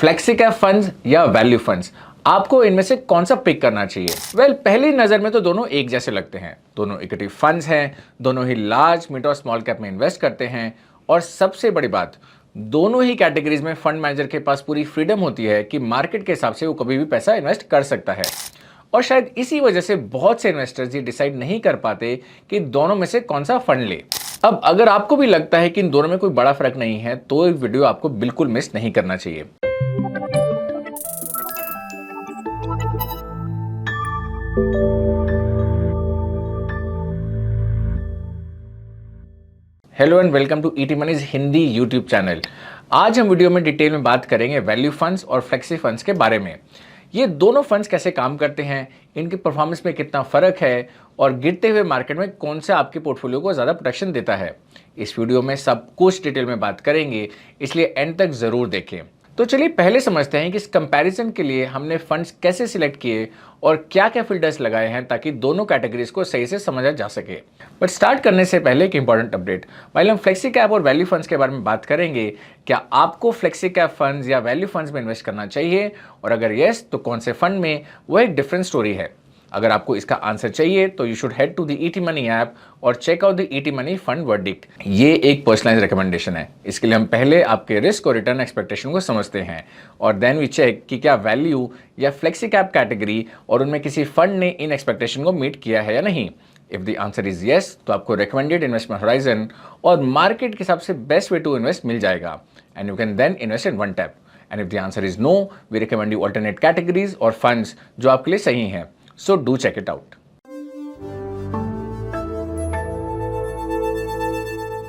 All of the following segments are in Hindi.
फ्लेक्सी कैप फंड्स या वैल्यू फंड्स, आपको इनमें से कौन सा पिक करना चाहिए? पहली नजर में तो दोनों एक जैसे लगते हैं। दोनों इक्विटी फंड्स हैं, दोनों ही लार्ज मिड और स्मॉल कैप में इन्वेस्ट करते हैं, और सबसे बड़ी बात, दोनों ही कैटेगरीज में फंड मैनेजर के पास पूरी फ्रीडम होती है कि मार्केट के हिसाब से वो कभी भी पैसा इन्वेस्ट कर सकता है। और शायद इसी वजह से बहुत से इन्वेस्टर्स ये डिसाइड नहीं कर पाते कि दोनों में से कौन सा फंड ले। अब अगर आपको भी लगता है कि इन दोनों में कोई बड़ा फर्क नहीं है, तो एक वीडियो आपको बिल्कुल मिस नहीं करना चाहिए। Hello and welcome to ET money's Hindi YouTube channel. आज हम वीडियो में डिटेल में बात करेंगे वैल्यू फंड्स और फ्लेक्सी फंड्स के बारे में। ये दोनों फंड्स कैसे काम करते हैं, इनके परफॉर्मेंस में कितना फर्क है, और गिरते हुए मार्केट में कौन सा आपके पोर्टफोलियो को ज़्यादा प्रोटेक्शन देता है। इस वीडियो में सब कुछ डिटेल में बात करेंगे, इसलिए एंड तक ज़रूर देखें। तो चलिए पहले समझते हैं कि इस कंपैरिजन के लिए हमने फंड्स कैसे सिलेक्ट किए और क्या क्या फिल्टर्स लगाए हैं ताकि दोनों कैटेगरीज को सही से समझा जा सके। बट स्टार्ट करने से पहले एक इंपॉर्टेंट अपडेट, वाइल हम फ्लेक्सी कैप और वैल्यू फंड्स के बारे में बात करेंगे, क्या आपको फ्लेक्सी कैप फंड्स या वैल्यू फंड्स में इन्वेस्ट करना चाहिए, और अगर यस तो कौन से फंड में, वो एक डिफरेंट स्टोरी है। अगर आपको इसका आंसर चाहिए तो you should head to the ET money app और check out the ET money fund verdict. ये एक पर्सनलाइज रिकमेंडेशन है, इसके लिए हम पहले आपके रिस्क और रिटर्न एक्सपेक्टेशन को समझते हैं, और देन वी चेक कि क्या वैल्यू या फ्लेक्सी कैप कैटेगरी और उनमें किसी फंड ने इन एक्सपेक्टेशन को मीट किया है या नहीं। If the answer is yes, तो आपको रिकमेंडेड इन्वेस्टमेंट होराइजन और मार्केट के हिसाब से बेस्ट वे टू इन्वेस्ट मिल जाएगा, and you can then invest in one tap. And if the answer is no, we recommend you alternate categories और फंड्स जो आपके लिए सही हैं। So do check it out.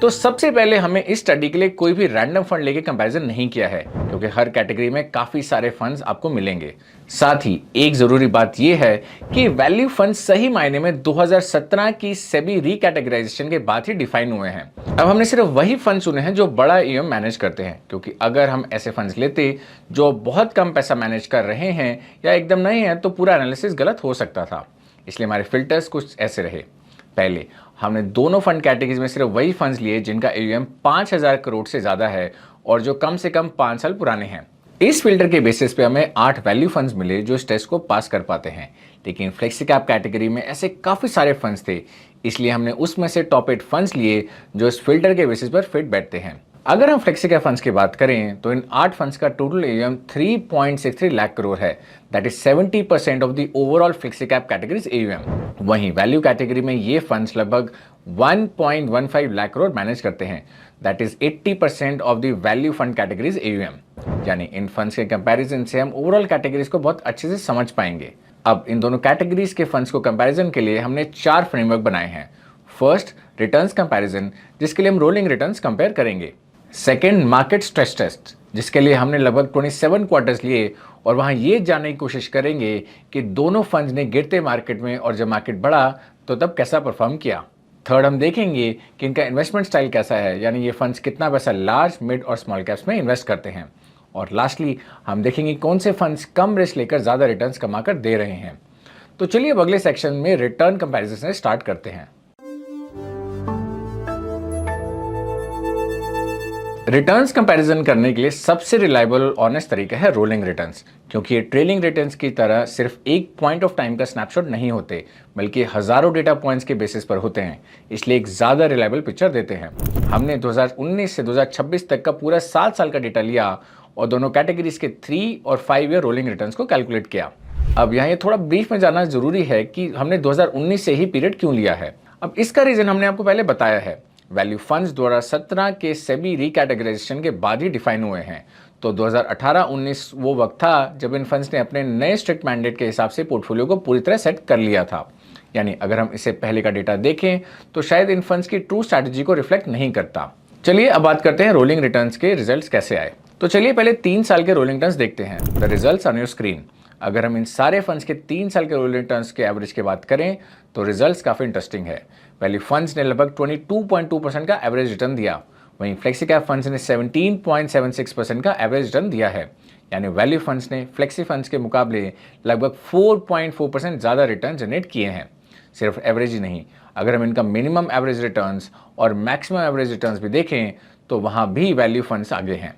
तो सबसे पहले हमें इस स्टडी के लिए कोई भी रैंडम फंड लेके कंपैरिजन नहीं किया है, क्योंकि हर कैटेगरी में काफी सारे फंड्स आपको मिलेंगे। साथ ही एक जरूरी बात यह है कि वैल्यू फंड सही मायने में 2017 की सेबी रीकैटेगराइजेशन के बाद ही डिफाइन हुए हैं। अब हमने सिर्फ वही फंड चुने हैं जो बड़ा ईएम मैनेज करते हैं, क्योंकि अगर हम ऐसे फंड्स लेते जो बहुत कम पैसा मैनेज कर रहे हैं या एकदम नए हैं, तो पूरा एनालिसिस गलत हो सकता था। इसलिए हमारे फिल्टर्स कुछ ऐसे रहे। पहले हमने दोनों फंड कैटेगरीज में सिर्फ वही फंड्स लिए जिनका AUM 5,000 करोड़ से ज्यादा है और जो कम से कम 5 साल पुराने हैं। इस फिल्टर के बेसिस पे हमें 8 वैल्यू फंड्स मिले जो इस टेस्ट को पास कर पाते हैं, लेकिन फ्लेक्सी कैप कैटेगरी में ऐसे काफी सारे फंड्स थे, इसलिए हमने उसमें से टॉप 8 फंड्स लिए जो इस फिल्टर के बेसिस पर फिट बैठते हैं। अगर हम फ्लेक्सी कैप फंड्स की बात करें तो इन 8 फंड्स का टोटल AUM 3.63 लाख करोड़ है, that is 70% of the overall flexi cap categories AUM। वहीं वैल्यू कैटेगरी में ये फंड्स लगभग 1.15 लाख करोड़ मैनेज करते हैं, that is 80% of the value fund categories AUM। यानी इन फंड्स के कंपैरिजन से हम ओवरऑल कैटेगरीज को बहुत अच्छे से समझ पाएंगे। अब इन दोनों कैटेगरीज के फंड्स को कंपैरिजन के लिए हमने 4 फ्रेमवर्क बनाए हैं। फर्स्ट, रिटर्न्स कंपैरिजन, जिसके लिए हम रोलिंग रिटर्न्स कंपेयर करेंगे। सेकेंड, मार्केट स्ट्रेस टेस्ट, जिसके लिए हमने लगभग 27 क्वार्टर्स लिए और वहां ये जानने की कोशिश करेंगे कि दोनों फंड्स ने गिरते मार्केट में और जब मार्केट बढ़ा तो तब कैसा परफॉर्म किया। थर्ड, हम देखेंगे कि इनका इन्वेस्टमेंट स्टाइल कैसा है, यानी ये फंड्स कितना पैसा लार्ज, मिड और स्मॉल कैप्स में इन्वेस्ट करते हैं। और लास्टली हम देखेंगे कौन से फंड्स कम रिस्क लेकर ज़्यादा रिटर्न्स कमाकर दे रहे हैं। तो चलिए अब अगले सेक्शन में रिटर्न कंपैरिजन से स्टार्ट करते हैं। रिटर्न्स कंपैरिजन करने के लिए सबसे रिलायबल ऑनेस्ट तरीका है रोलिंग रिटर्न्स, क्योंकि ये ट्रेलिंग रिटर्न्स की तरह सिर्फ एक पॉइंट ऑफ टाइम का स्नैपशॉट नहीं होते, बल्कि हजारों डेटा पॉइंट्स के बेसिस पर होते हैं, इसलिए एक ज्यादा रिलायबल पिक्चर देते हैं। हमने 2019 से 2026 तक का पूरा 7 साल का डेटा लिया और दोनों कैटेगरीज के 3 और 5 ईयर रोलिंग रिटर्न्स को कैलकुलेट किया। अब यहाँ ये थोड़ा ब्रीफ में जानना जरूरी है कि हमने 2019 से ही पीरियड क्यों लिया है। अब इसका रीजन हमने आपको पहले बताया है, वैल्यू फंड्स द्वारा 17 के सेबी रीकैटेगराइजेशन के बाद ही डिफाइन हुए हैं। तो 2018-19 वो वक्त था जब इन फंड्स ने अपने नए स्ट्रिक्ट मैंडेट के हिसाब से पोर्टफोलियो को पूरी तरह सेट कर लिया था। यानी अगर हम इससे पहले का डेटा देखें तो शायद इन फंड्स की ट्रू स्ट्रैटेजी को रिफ्लेक्ट नहीं करता। चलिए अब बात करते हैं रोलिंग रिटर्न्स के रिजल्ट्स कैसे आए। तो चलिए पहले 3 साल के रोलिंग रिटर्न्स देखते हैं। The results on your screen. अगर हम इन सारे फंड्स के 3 साल के रोलिंग रिटर्न्स के एवरेज की बात करें तो रिजल्ट्स काफी इंटरेस्टिंग है। वैल्यू फंड्स ने लगभग 22.2% का एवरेज रिटर्न दिया, वहीं फ्लेक्सी कैप फंड्स ने 17.76% का एवरेज रिटर्न दिया है। यानी वैल्यू फंड्स ने फ्लेक्सी फंड्स के मुकाबले लगभग 4.4% ज़्यादा रिटर्न जनरेट किए हैं। सिर्फ एवरेज ही नहीं, अगर हम इनका मिनिमम एवरेज रिटर्न्स और मैक्सिमम एवरेज रिटर्न्स भी देखें तो वहाँ भी वैल्यू फंड्स आगे हैं।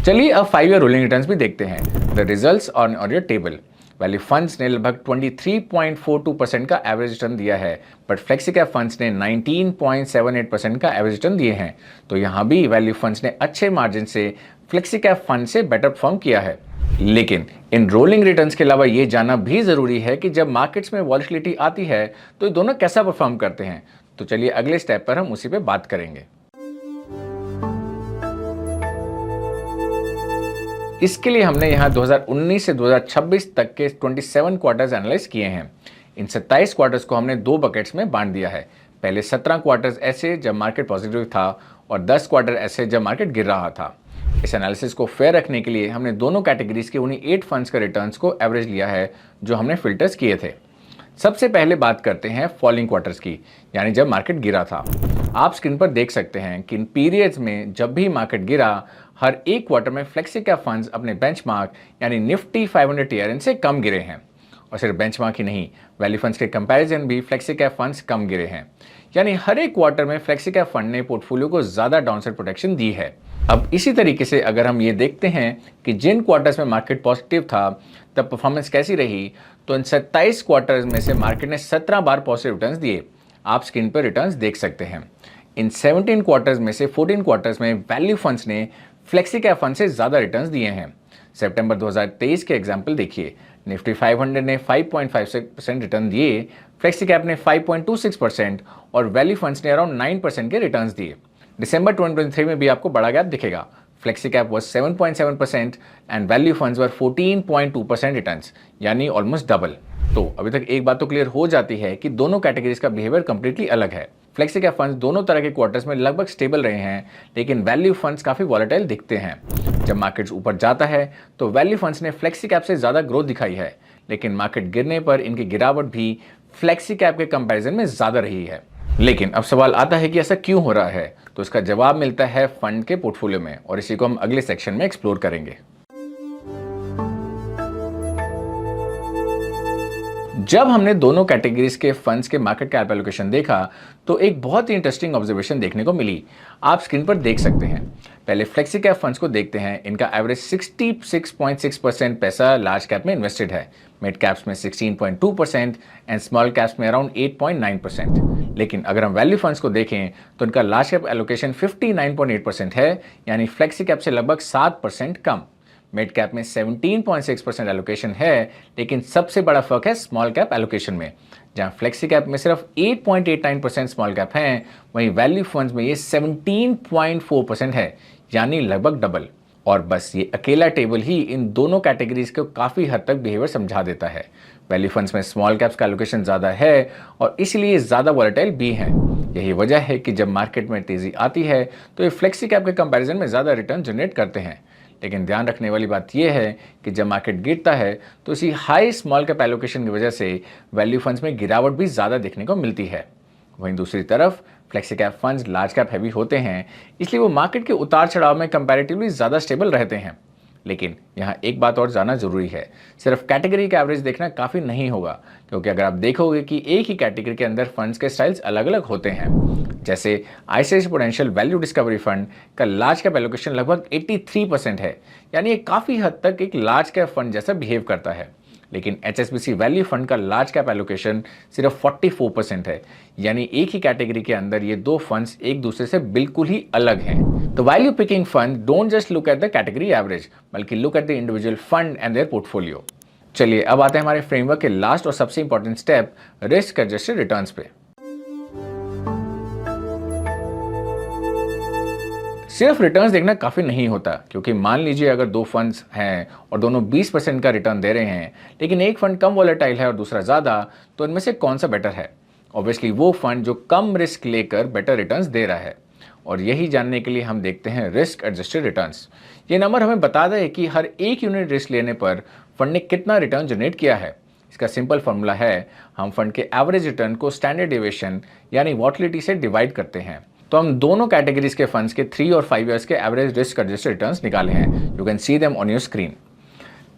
चलिए अब 5 ईयर रोलिंग रिटर्न्स भी देखते हैं। The results on your table. Value funds ने लगभग 23.42% का एवरेज रिटर्न दिया है, बट फ्लेक्सी कैप फंड्स ने 19.78% का एवरेज रिटर्न दिए हैं। तो यहाँ भी वैल्यू फंड्स ने अच्छे मार्जिन से फ्लेक्सी कैप फंड से बेटर परफॉर्म किया है। लेकिन इन रोलिंग रिटर्न्स के अलावा ये जानना भी जरूरी है कि जब मार्केट्स में वॉलेटिलिटी आती है तो ये दोनों कैसा परफॉर्म करते हैं। तो चलिए अगले स्टेप पर हम उसी पे बात करेंगे। इसके लिए हमने यहाँ 2019 से 2026 तक के 27 क्वार्टर्स एनालाइज किए हैं। इन 27 क्वार्टर्स को हमने 2 बकेट्स में बांट दिया है। पहले 17 क्वार्टर्स ऐसे जब मार्केट पॉजिटिव था और 10 क्वार्टर ऐसे जब मार्केट गिर रहा था। इस एनालिसिस को फेयर रखने के लिए हमने दोनों कैटेगरीज के उन्हीं 8 फंड्स का रिटर्न्स को एवरेज लिया है जो हमने फिल्टर्स किए थे। सबसे पहले बात करते हैं फॉलिंग क्वार्टर्स की, यानी जब मार्केट गिरा था। आप स्क्रीन पर देख सकते हैं कि इन पीरियड्स में जब भी मार्केट गिरा, हर एक क्वार्टर में फ्लेक्सी कैप फंड्स अपने बेंचमार्क यानी निफ्टी 500 टीआरएन से कम गिरे हैं। और सिर्फ बेंचमार्क ही नहीं, वैल्यू फंड्स के कंपैरिजन भी फ्लेक्सी कैप फंड्स कम गिरे हैं। यानी हर एक क्वार्टर में फ्लेक्सी कैप फंड ने पोर्टफोलियो को ज़्यादा डाउनसाइड प्रोटेक्शन दी है। अब इसी तरीके से अगर हम ये देखते हैं कि जिन क्वार्टर्स में मार्केट पॉजिटिव था तब परफॉर्मेंस कैसी रही, तो इन 27 क्वार्टर्स में से मार्केट ने 17 बार पॉजिटिव रिटर्न्स दिए। आप स्क्रीन पर रिटर्न्स देख सकते हैं। इन 17 क्वार्टर्स में से 14 क्वार्टर्स में वैल्यू फंड्स ने फ्लेक्सी कैप फंड से ज़्यादा रिटर्न्स दिए हैं। सितंबर 2023 के एग्जाम्पल देखिए, निफ्टी 500 ने 5.56% रिटर्न दिए, फ्लेक्सी कैप ने 5.26% और वैल्यू फंड्स ने अराउंड 9% के रिटर्न्स दिए। दिसंबर 2023 में भी आपको बड़ा गैप दिखेगा। Flexi cap was 7.7% and value funds were 14.2% returns, यानी ऑलमोस्ट डबल। तो अभी तक एक बात तो क्लियर हो जाती है कि दोनों कैटेगरीज का बिहेवियर कंप्लीटली अलग है। फ्लेक्सी कैप फंड्स दोनों तरह के क्वार्टर्स में लगभग स्टेबल रहे हैं, लेकिन वैल्यू फंड्स काफ़ी वॉलेटाइल दिखते हैं। जब मार्केट्स ऊपर जाता है तो वैल्यू फंड्स ने फ्लेक्सी कैप से ज़्यादा ग्रोथ दिखाई है, लेकिन मार्केट गिरने पर इनकी गिरावट भी फ्लेक्सी कैप के कंपैरिजन में ज़्यादा रही है। लेकिन अब सवाल आता है कि ऐसा क्यों हो रहा है, तो इसका जवाब मिलता है फंड के पोर्टफोलियो में, और इसी को हम अगले सेक्शन में एक्सप्लोर करेंगे। जब हमने दोनों कैटेगरीज के फंड्स के मार्केट कैप एलोकेशन देखा तो एक बहुत ही इंटरेस्टिंग ऑब्जर्वेशन देखने को मिली। आप स्क्रीन पर देख सकते हैं। पहले फ्लेक्सी कैप फंड्स को देखते हैं। इनका एवरेज 66.6% पैसा लार्ज कैप में इन्वेस्टेड है, मिड कैप्स में 16.2% एंड स्मॉल कैप्स में अराउंड 8.9%। लेकिन अगर हम वैल्यू फंड्स को देखें तो इनका लार्ज कैप एलोकेशन 59.8% है, यानी फ्लेक्सी कैप से लगभग 7% कम। मिड कैप में 17.6% एलोकेशन है, लेकिन सबसे बड़ा फर्क है स्मॉल कैप एलोकेशन में, जहां फ्लेक्सी कैप में सिर्फ 8.89% स्मॉल कैप हैं, वहीं वैल्यू फंड्स में ये 17.4% है, यानी लगभग डबल। और बस ये अकेला टेबल ही इन दोनों कैटेगरीज को काफ़ी हद तक बिहेवियर समझा देता है। वैल्यू फंड्स में स्मॉल कैप्स का एलोकेशन ज़्यादा है और इसलिए ज़्यादा वॉलेटाइल भी हैं। यही वजह है कि जब मार्केट में तेज़ी आती है तो ये फ्लेक्सी कैप के कंपैरिजन में ज़्यादा रिटर्न जनरेट करते हैं। लेकिन ध्यान रखने वाली बात यह है कि जब मार्केट गिरता है तो इसी हाई स्मॉल कैप एलोकेशन की वजह से वैल्यू फंड्स में गिरावट भी ज़्यादा देखने को मिलती है। वहीं दूसरी तरफ flexi cap funds large cap heavy होते हैं, इसलिए वो मार्केट के उतार चढ़ाव में कंपैरेटिवली ज़्यादा स्टेबल रहते हैं। लेकिन यहाँ एक बात और जानना जरूरी है, सिर्फ कैटेगरी का एवरेज देखना काफ़ी नहीं होगा, क्योंकि अगर आप देखोगे कि एक ही कैटेगरी के अंदर फंड्स के स्टाइल्स अलग अलग होते हैं। जैसे ICICI prudential value discovery fund का लार्ज कैप एलोकेशन लगभग 83% है, यानी ये काफ़ी हद तक एक लार्ज कैप फंड जैसा बिहेव करता है। लेकिन एचएसबीसी वैल्यू फंड का लार्ज कैप एलोकेशन सिर्फ 44% है, यानी एक ही कैटेगरी के अंदर ये दो फंड्स एक दूसरे से बिल्कुल ही अलग हैं। तो value picking fund don't just look at the category average, बल्कि look at the individual fund and their portfolio. चलिए अब आते हैं हमारे फ्रेमवर्क के लास्ट और सबसे important step, risk adjusted returns पे। सिर्फ रिटर्न्स देखना काफ़ी नहीं होता, क्योंकि मान लीजिए अगर दो फंड्स हैं और दोनों 20% का रिटर्न दे रहे हैं, लेकिन एक फंड कम वॉलेटाइल है और दूसरा ज़्यादा, तो इनमें से कौन सा बेटर है? ऑब्वियसली वो फंड जो कम रिस्क लेकर बेटर रिटर्न्स दे रहा है। और यही जानने के लिए हम देखते हैं रिस्क एडजस्टेड रिटर्न्स। ये नंबर हमें बताता है कि हर एक यूनिट रिस्क लेने पर फंड ने कितना रिटर्न जनरेट किया है। इसका सिंपल फॉर्मूला है, हम फंड के एवरेज रिटर्न को स्टैंडर्ड डेविएशन यानी वॉलेटिलिटी से डिवाइड करते हैं। तो हम दोनों कैटेगरीज के फंड्स के 3 और 5 ईयर्स के एवरेज रिस्क एडजस्टेड रिटर्न्स निकाले हैं। You can see them on your screen.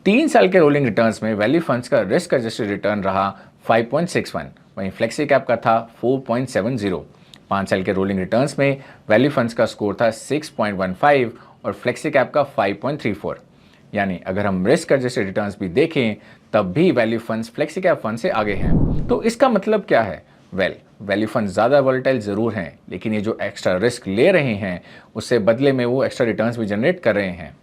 3 साल के रोलिंग रिटर्न्स में वैल्यू फंड्स का रिस्क एडजस्टेड रिटर्न रहा 5.61, वहीं फ्लेक्सी कैप का था 4.70। 5 साल के रोलिंग रिटर्न्स में वैल्यू फंड्स का स्कोर था 6.15 और फ्लेक्सी कैप का 5.34। यानी अगर हम रिस्क एडजस्टेड रिटर्न्स भी देखें तब भी value funds flexi cap fund से आगे हैं। तो इसका मतलब क्या है? वैल्यू फंड ज़्यादा वॉलेटाइल ज़रूर हैं, लेकिन ये जो एक्स्ट्रा रिस्क ले रहे हैं उससे बदले में वो एक्स्ट्रा रिटर्न्स भी जनरेट कर रहे हैं।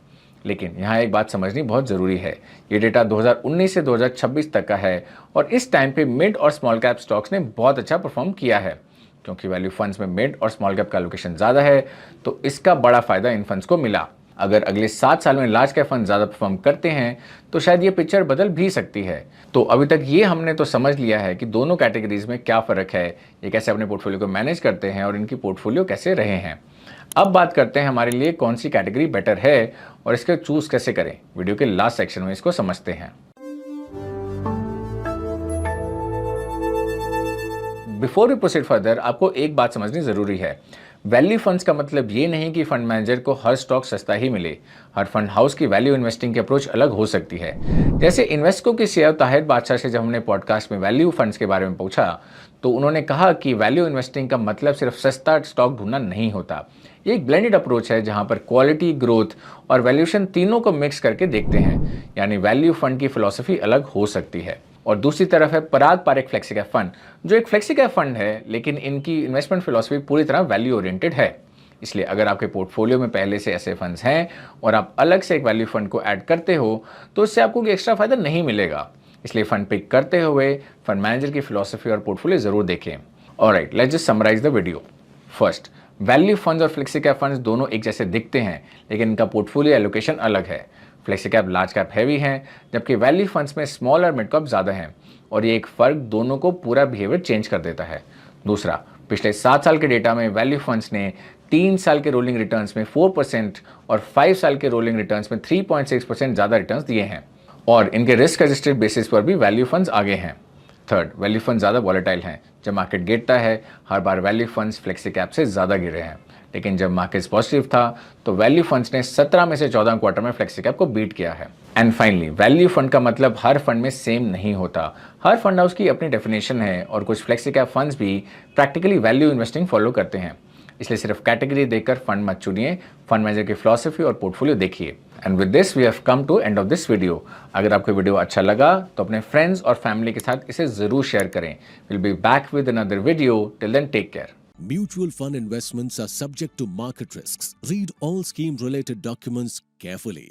लेकिन यहाँ एक बात समझनी बहुत ज़रूरी है, ये डेटा 2019 से 2026 तक का है और इस टाइम पे मिड और स्मॉल कैप स्टॉक्स ने बहुत अच्छा परफॉर्म किया है। क्योंकि वैल्यू फंड्स में मिड और स्मॉल कैप का एलोकेशन ज़्यादा है तो इसका बड़ा फायदा इन फंड्स को मिला। अगर अगले 7 साल में लार्ज कैप फंड ज़्यादा परफॉर्म करते हैं तो शायद ये पिक्चर बदल भी सकती है। तो अभी तक ये हमने तो समझ लिया है कि दोनों कैटेगरीज में क्या फ़र्क है, ये कैसे अपने पोर्टफोलियो को मैनेज करते हैं और इनकी पोर्टफोलियो कैसे रहे हैं। अब बात करते हैं हमारे लिए कौन सी कैटेगरी बेटर है और इसके चूज़ कैसे करें। वीडियो के लास्ट सेक्शन में इसको समझते हैं। बिफोर वी प्रोसीड फर्दर, आपको एक बात समझनी ज़रूरी है। वैल्यू फंड्स का मतलब ये नहीं कि फंड मैनेजर को हर स्टॉक सस्ता ही मिले। हर फंड हाउस की वैल्यू इन्वेस्टिंग की अप्रोच अलग हो सकती है। जैसे इन्वेस्को के सीईओ ताहिर बादशाह से जब हमने पॉडकास्ट में वैल्यू फंड्स के बारे में पूछा तो उन्होंने कहा कि वैल्यू इन्वेस्टिंग का मतलब सिर्फ सस्ता स्टॉक ढूंढना नहीं होता। ये एक ब्लेंडेड अप्रोच है जहां पर क्वालिटी, ग्रोथ और वैल्यूएशन तीनों को मिक्स करके देखते हैं। यानी वैल्यू फंड की फिलॉसफी अलग हो सकती है। और दूसरी तरफ है पराग पारेख फ्लेक्सी कैप फंड, जो एक फ्लेक्सी कैप फंड है लेकिन इनकी इन्वेस्टमेंट फिलॉसफी पूरी तरह वैल्यू ओरिएंटेड है। इसलिए अगर आपके पोर्टफोलियो में पहले से ऐसे फंड्स हैं और आप अलग से एक वैल्यू फंड को ऐड करते हो तो इससे आपको कोई एक्स्ट्रा फायदा नहीं मिलेगा। इसलिए फंड पिक करते हुए फंड मैनेजर की फिलॉसफी और पोर्टफोलियो जरूर देखें। Alright, let's just summarize the video. First, value funds और फ्लेक्सी कैप फंड्स दोनों एक जैसे दिखते हैं लेकिन इनका पोर्टफोलियो एलोकेशन अलग है। Flexi cap large cap heavy हैं जबकि वैल्यू फंड्स में स्मॉल और मिड कैप ज़्यादा हैं और ये एक फ़र्क दोनों को पूरा बिहेवियर चेंज कर देता है। दूसरा, पिछले 7 साल के डेटा में वैल्यू फंड्स ने 3 साल के रोलिंग रिटर्न्स में 4% और 5 साल के रोलिंग रिटर्न्स में 3.6% ज़्यादा रिटर्न्स दिए हैं और इनके रिस्क एडजस्टेड बेसिस पर भी वैल्यू फंड्स आगे हैं। थर्ड, वैल्यू फंड ज़्यादा वॉलेटाइल हैं। जब मार्केट गिरता है हर बार वैल्यू फंड्स फ्लेक्सी कैप से ज़्यादा गिरे हैं, लेकिन जब मार्केट पॉजिटिव था तो वैल्यू फंड्स ने 17 में से 14 क्वार्टर में फ्लेक्सी कैप को बीट किया है। एंड फाइनली, वैल्यू फंड का मतलब हर फंड में सेम नहीं होता। हर फंड हाउस की अपनी डेफिनेशन है और कुछ फ्लेक्सी कैप फंड्स भी प्रैक्टिकली वैल्यू इन्वेस्टिंग फॉलो करते हैं। इसलिए सिर्फ कैटेगरी देखकर फंड मत चुनिए, फंड मैनेजर की फिलॉसफी और पोर्टफोलियो देखिए। And with this we have come to end of this video. अगर आपको वीडियो अच्छा लगा तो अपने फ्रेंड्स और फैमिली के साथ इसे जरूर शेयर करें। Will be back with another video. Till then, take care. Mutual fund investments are subject to market risks. Read all scheme related documents carefully.